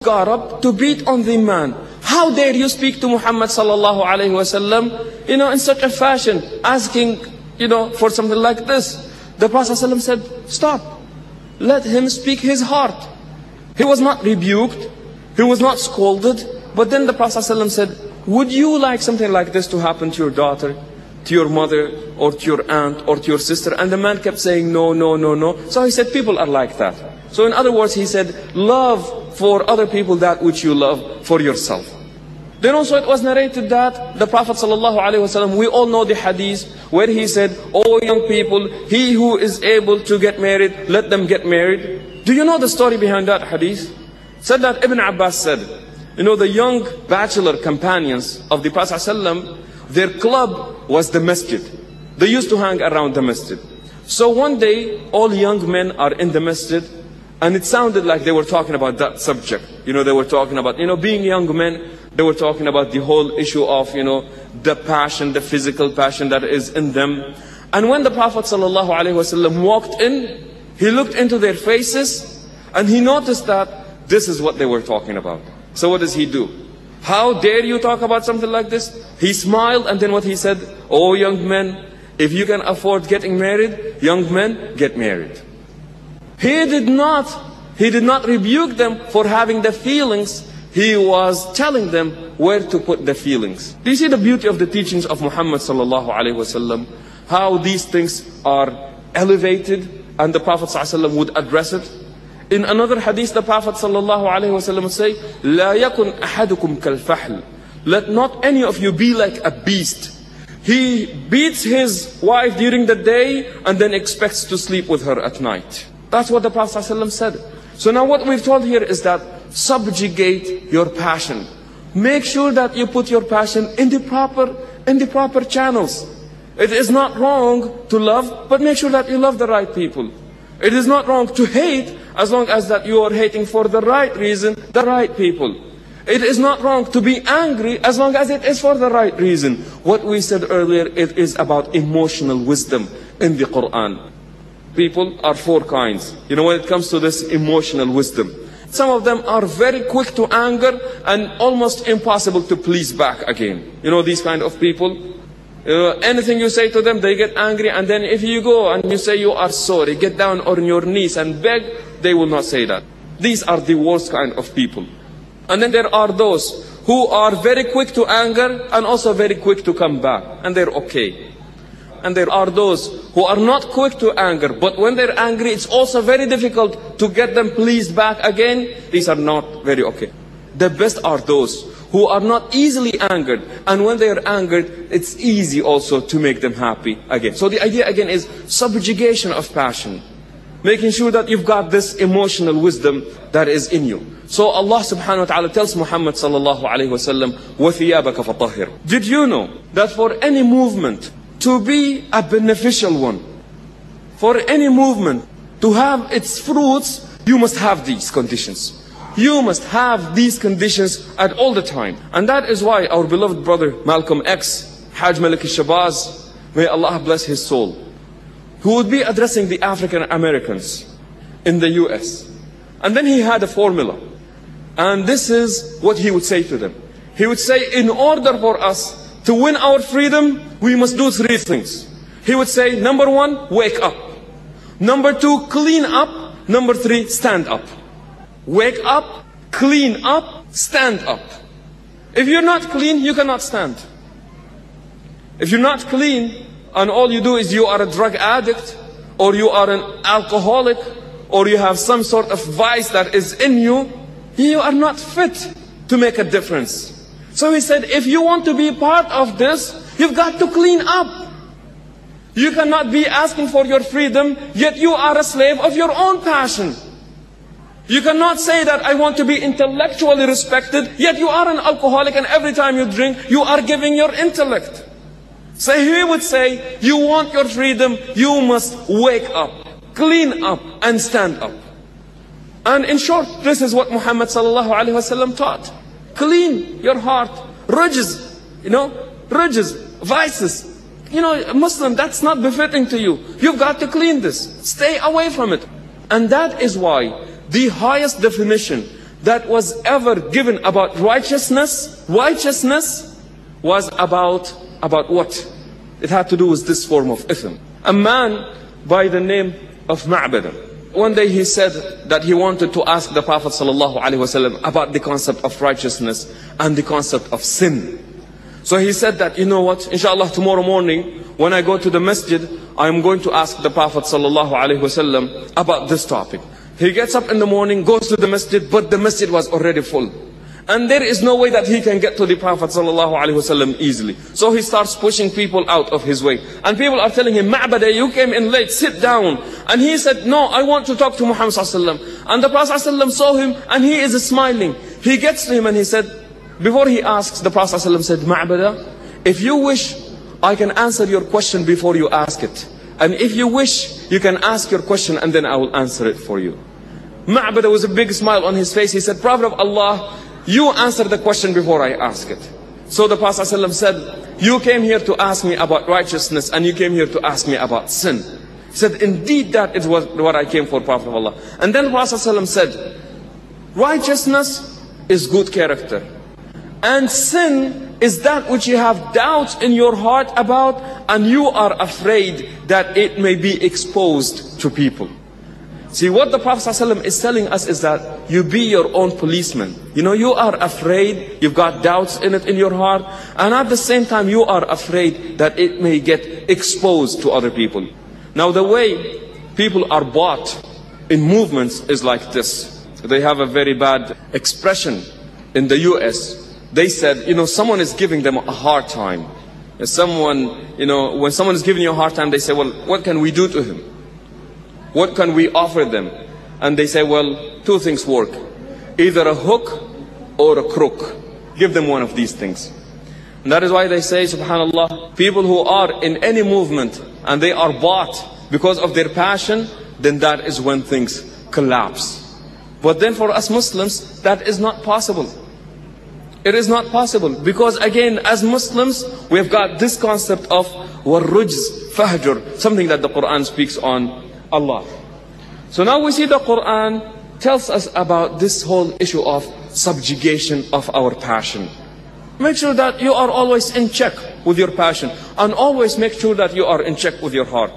got up to beat on the man. How dare you speak to Muhammad sallallahu alaihi wasallam, in such a fashion, asking, for something like this. The Prophet ﷺ said, stop. Let him speak his heart. He was not rebuked. He was not scolded. But then the Prophet ﷺ said, would you like something like this to happen to your daughter, to your mother, or to your aunt, or to your sister? And the man kept saying, no, no, no, no. So he said, people are like that. So in other words, he said, love for other people that which you love for yourself. Then also it was narrated that the Prophet ﷺ, we all know the hadith where he said, oh young people, he who is able to get married, let them get married. Do you know the story behind that hadith? Said that Ibn Abbas said, the young bachelor companions of the Prophet ﷺ, their club was the masjid. They used to hang around the masjid. So one day, all young men are in the masjid, and it sounded like they were talking about that subject. They were talking about, being young men. They were talking about the whole issue of, the passion, the physical passion that is in them. And when the Prophet ﷺ walked in, he looked into their faces, and he noticed that this is what they were talking about. So what does he do? How dare you talk about something like this? He smiled, and then what he said, oh young men, if you can afford getting married, young men, get married. He did not rebuke them for having the feelings. He was telling them where to put the feelings. Do you see the beauty of the teachings of Muhammad sallallahu alaihi wasallam? How these things are elevated, and the Prophet sallallahu alaihi wasallam would address it. In another hadith, the Prophet sallallahu alaihi wasallam would say, "La yakun ahadukum kalfahl." Let not any of you be like a beast. He beats his wife during the day and then expects to sleep with her at night. That's what the Prophet ﷺ said. So now what we've told here is that subjugate your passion. Make sure that you put your passion in the proper channels. It is not wrong to love, but make sure that you love the right people. It is not wrong to hate, as long as that you are hating for the right reason, the right people. It is not wrong to be angry, as long as it is for the right reason. What we said earlier, it is about emotional wisdom in the Quran. People are four kinds, when it comes to this emotional wisdom. Some of them are very quick to anger and almost impossible to please back again. These kind of people. Anything you say to them, they get angry, and then if you go and you say you are sorry, get down on your knees and beg, they will not say that. These are the worst kind of people. And then there are those who are very quick to anger and also very quick to come back, and they're okay. And there are those who are not quick to anger, but when they're angry, it's also very difficult to get them pleased back again. These are not very okay. The best are those who are not easily angered, and when they are angered, it's easy also to make them happy again. So the idea again is subjugation of passion, making sure that you've got this emotional wisdom that is in you. So Allah subhanahu wa ta'ala tells Muhammad sallallahu alayhi wa sallam, وَثِيَابَكَ فَطَهِّرْ. Did you know that for any movement to be a beneficial one, for any movement to have its fruits, you must have these conditions. You must have these conditions at all the time. And that is why our beloved brother Malcolm X, Hajj Malik al-Shabazz, may Allah bless his soul, who would be addressing the African Americans in the US. And then he had a formula. And this is what he would say to them. He would say, in order for us to win our freedom, we must do three things. He would say, number one, wake up. Number two, clean up. Number three, stand up. Wake up, clean up, stand up. If you're not clean, you cannot stand. If you're not clean, and all you do is you are a drug addict, or you are an alcoholic, or you have some sort of vice that is in you, you are not fit to make a difference. So he said, if you want to be part of this, you've got to clean up. You cannot be asking for your freedom, yet you are a slave of your own passion. You cannot say that I want to be intellectually respected, yet you are an alcoholic, and every time you drink, you are giving your intellect. So he would say, you want your freedom, you must wake up, clean up, and stand up. And in short, this is what Muhammad sallallahu alaihi wasallam taught. Clean your heart. Ridges, ridges, vices. Muslim, that's not befitting to you. You've got to clean this. Stay away from it. And that is why the highest definition that was ever given about righteousness was about what? It had to do with this form of ithm. A man by the name of Ma'bada. One day he said that he wanted to ask the Prophet ﷺ about the concept of righteousness and the concept of sin. So he said that, you know what, inshallah tomorrow morning when I go to the masjid, I am going to ask the Prophet ﷺ about this topic. He gets up in the morning, goes to the masjid, but the masjid was already full. And there is no way that he can get to the Prophet ﷺ easily. So he starts pushing people out of his way. And people are telling him, Ma'bada, you came in late, sit down. And he said, no, I want to talk to Muhammad ﷺ. And the Prophet ﷺ saw him and he is smiling. He gets to him and he said, before he asks, the Prophet ﷺ said, Ma'bada, if you wish, I can answer your question before you ask it. And if you wish, you can ask your question and then I will answer it for you. Ma'bada was a big smile on his face. He said, Prophet of Allah, you answer the question before I ask it. So the Prophet ﷺ said, you came here to ask me about righteousness and you came here to ask me about sin. He said, indeed that is what I came for, Prophet of Allah. And then the Prophet ﷺ said, righteousness is good character. And sin is that which you have doubts in your heart about and you are afraid that it may be exposed to people. See, what the Prophet ﷺ is telling us is that you be your own policeman. You know, you are afraid, you've got doubts in it in your heart, and at the same time you are afraid that it may get exposed to other people. Now the way people are bought in movements is like this. They have a very bad expression in the US. They said, you know, someone is giving them a hard time. Someone, you know, when someone is giving you a hard time, they say, well, what can we do to him? What can we offer them? And they say, well, two things work. Either a hook or a crook. Give them one of these things. And that is why they say, subhanallah, people who are in any movement and they are bought because of their passion, then that is when things collapse. But then for us Muslims, that is not possible. It is not possible. Because again, as Muslims, we have got this concept of warrujz, fahjur, something that the Quran speaks on Allah. So now we see the Quran tells us about this whole issue of subjugation of our passion. Make sure that you are always in check with your passion, and always make sure that you are in check with your heart.